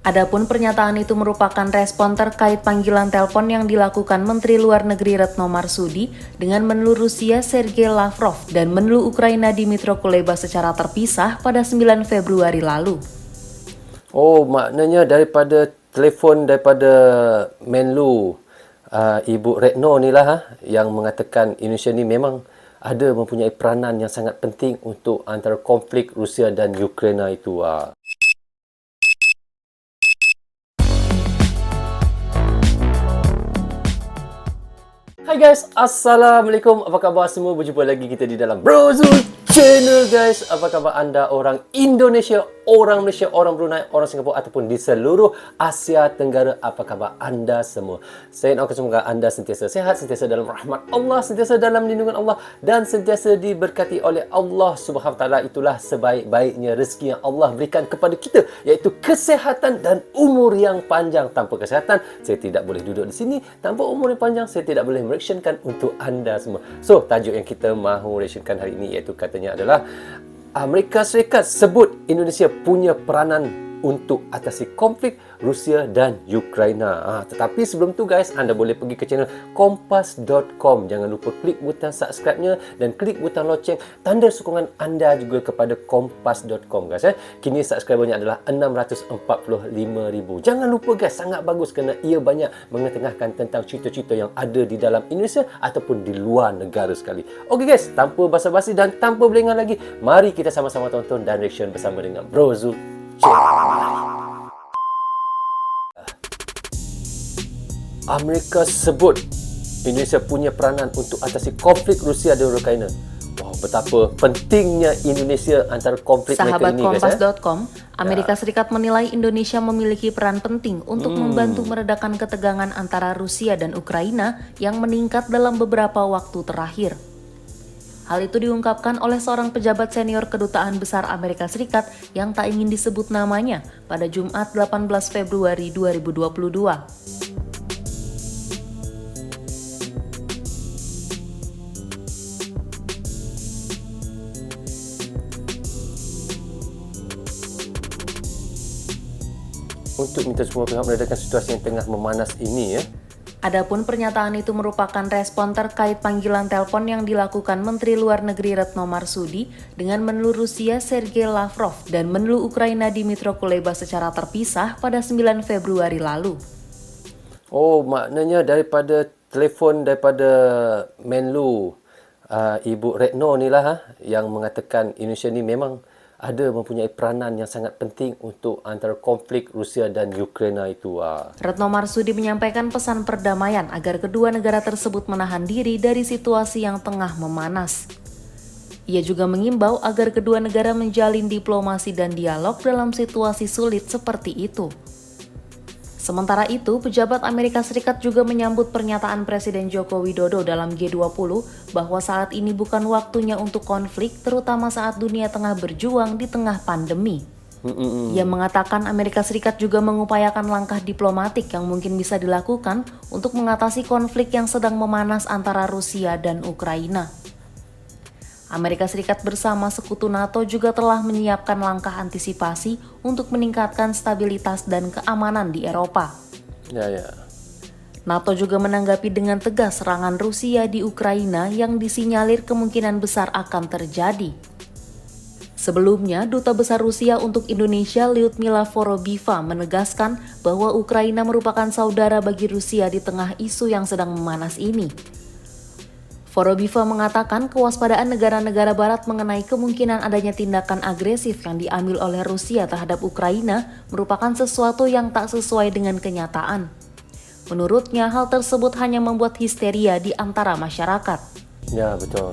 Adapun pernyataan itu merupakan respon terkait panggilan telepon yang dilakukan Menteri Luar Negeri Retno Marsudi dengan Menlu Rusia Sergei Lavrov dan Menlu Ukraina Dmytro Kuleba secara terpisah pada 9 Februari lalu. Oh, maknanya daripada telefon daripada Menlu Ibu Retno ni lah yang mengatakan Indonesia ni memang ada mempunyai peranan yang sangat penting untuk antara konflik Rusia dan Ukraina itu. Hai guys, Assalamualaikum. Apa khabar semua? Berjumpa lagi kita di dalam Brozul Channel guys. Apa khabar anda orang Indonesia, orang Malaysia, orang Brunei, orang Singapura ataupun di seluruh Asia Tenggara? Apa khabar anda semua? Saya nak semoga anda sentiasa sihat, sentiasa dalam rahmat Allah, sentiasa dalam lindungan Allah dan sentiasa diberkati oleh Allah Subhanahu Taala. Itulah sebaik-baiknya rezeki yang Allah berikan kepada kita, iaitu kesihatan dan umur yang panjang. Tanpa kesihatan, saya tidak boleh duduk di sini. Tanpa umur yang panjang, saya tidak boleh mereaksyenkan untuk anda semua. So, tajuk yang kita mahu reaksyenkan hari ini iaitu katanya adalah Amerika Syarikat sebut Indonesia punya peranan untuk atasi konflik Rusia dan Ukraina. Tetapi sebelum tu guys, anda boleh pergi ke channel kompas.com. Jangan lupa klik butang subscribe-nya dan klik butang loceng, tanda sokongan anda juga kepada kompas.com guys. Kini subscribernya adalah 645,000. Jangan lupa guys, sangat bagus kerana ia banyak mengetengahkan tentang cerita-cerita yang ada di dalam Indonesia ataupun di luar negara sekali. Okey guys, tanpa basa-basi dan tanpa berlengah lagi, mari kita sama-sama tonton dan reaction bersama dengan Bro Zul. Amerika sebut Indonesia punya peranan untuk atasi konflik Rusia dan Ukraina. Wow, betapa pentingnya Indonesia antara konflik Sahabat mereka ini guys. Kompas.com, Amerika Serikat menilai Indonesia memiliki peran penting untuk membantu meredakan ketegangan antara Rusia dan Ukraina yang meningkat dalam beberapa waktu terakhir. Hal itu diungkapkan oleh seorang pejabat senior Kedutaan Besar Amerika Serikat yang tak ingin disebut namanya pada Jumat 18 Februari 2022. Untuk minta semua pihak meredakan situasi yang tengah memanas ini ya. Adapun pernyataan itu merupakan respon terkait panggilan telepon yang dilakukan Menteri Luar Negeri Retno Marsudi dengan Menlu Rusia Sergei Lavrov dan Menlu Ukraina Dmytro Kuleba secara terpisah pada 9 Februari lalu. Oh, maknanya daripada telefon daripada Menlu Ibu Retno ni lah yang mengatakan Indonesia ni memang ada mempunyai peranan yang sangat penting untuk antara konflik Rusia dan Ukraina itu. Retno Marsudi menyampaikan pesan perdamaian agar kedua negara tersebut menahan diri dari situasi yang tengah memanas. Ia juga mengimbau agar kedua negara menjalin diplomasi dan dialog dalam situasi sulit seperti itu. Sementara itu, pejabat Amerika Serikat juga menyambut pernyataan Presiden Joko Widodo dalam G20 bahwa saat ini bukan waktunya untuk konflik, terutama saat dunia tengah berjuang di tengah pandemi. Ia mengatakan Amerika Serikat juga mengupayakan langkah diplomatik yang mungkin bisa dilakukan untuk mengatasi konflik yang sedang memanas antara Rusia dan Ukraina. Amerika Serikat bersama sekutu NATO juga telah menyiapkan langkah antisipasi untuk meningkatkan stabilitas dan keamanan di Eropa. NATO juga menanggapi dengan tegas serangan Rusia di Ukraina yang disinyalir kemungkinan besar akan terjadi. Sebelumnya, Duta Besar Rusia untuk Indonesia Lyudmila Vorobiva menegaskan bahwa Ukraina merupakan saudara bagi Rusia di tengah isu yang sedang memanas ini. Vorobiva mengatakan kewaspadaan negara-negara barat mengenai kemungkinan adanya tindakan agresif yang diambil oleh Rusia terhadap Ukraina merupakan sesuatu yang tak sesuai dengan kenyataan. Menurutnya, hal tersebut hanya membuat histeria di antara masyarakat. Ya, betul.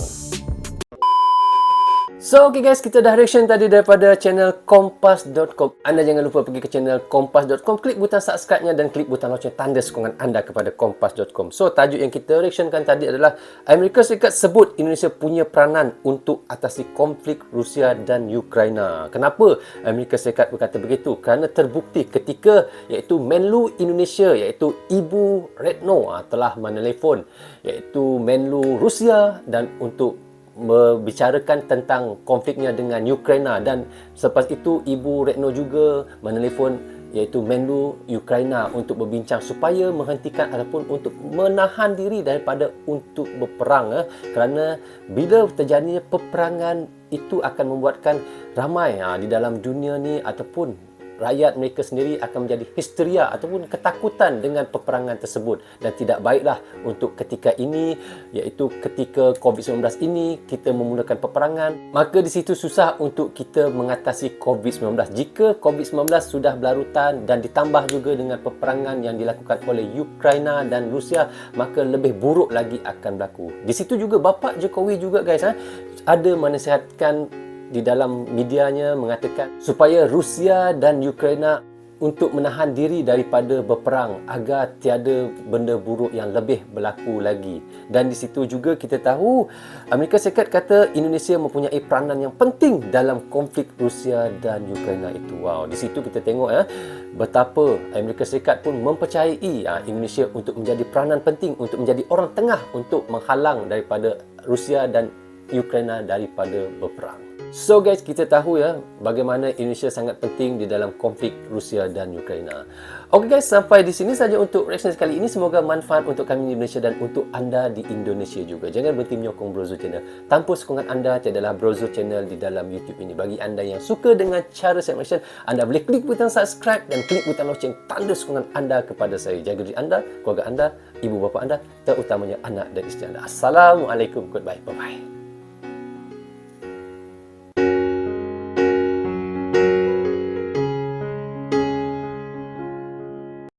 So, okay guys, kita dah reaction tadi daripada channel kompas.com. Anda jangan lupa pergi ke channel kompas.com, klik butang subscribe-nya dan klik butang loceng, tanda sokongan anda kepada kompas.com. So, tajuk yang kita reactionkan tadi adalah Amerika Syarikat sebut Indonesia punya peranan untuk atasi konflik Rusia dan Ukraina. Kenapa Amerika Syarikat berkata begitu? Kerana terbukti ketika iaitu Menlu Indonesia, iaitu Ibu Retno telah menelefon iaitu Menlu Rusia dan untuk membicarakan tentang konfliknya dengan Ukraina, dan selepas itu Ibu Retno juga menelefon iaitu Menlu Ukraina untuk berbincang supaya menghentikan ataupun untuk menahan diri daripada untuk berperang, kerana bila terjadinya peperangan itu akan membuatkan ramai di dalam dunia ni ataupun rakyat mereka sendiri akan menjadi histeria ataupun ketakutan dengan peperangan tersebut, dan tidak baiklah untuk ketika ini, iaitu ketika COVID-19 ini kita memulakan peperangan, maka di situ susah untuk kita mengatasi COVID-19. Jika COVID-19 sudah berlarutan dan ditambah juga dengan peperangan yang dilakukan oleh Ukraina dan Rusia, maka lebih buruk lagi akan berlaku. Di situ juga bapa Jokowi juga guys ada menasihatkan di dalam medianya, mengatakan supaya Rusia dan Ukraina untuk menahan diri daripada berperang agar tiada benda buruk yang lebih berlaku lagi. Dan di situ juga kita tahu Amerika Syarikat kata Indonesia mempunyai peranan yang penting dalam konflik Rusia dan Ukraina itu. Wow, di situ kita tengok betapa Amerika Syarikat pun mempercayai Indonesia untuk menjadi peranan penting, untuk menjadi orang tengah untuk menghalang daripada Rusia dan Ukraina daripada berperang. So guys, kita tahu bagaimana Indonesia sangat penting di dalam konflik Rusia dan Ukraina. Okay guys, sampai di sini saja untuk reaction kali ini. Semoga manfaat untuk kami di Indonesia dan untuk anda di Indonesia juga. Jangan berhenti menyokong Brozul Channel. Tanpa sokongan anda, tiadalah Brozul Channel di dalam YouTube ini. Bagi anda yang suka dengan cara saya reaction, anda boleh klik butang subscribe dan klik butang loceng, tanda sokongan anda kepada saya. Jaga diri anda, keluarga anda, ibu bapa anda, terutamanya anak dan isteri anda. Assalamualaikum. Goodbye. Bye-bye.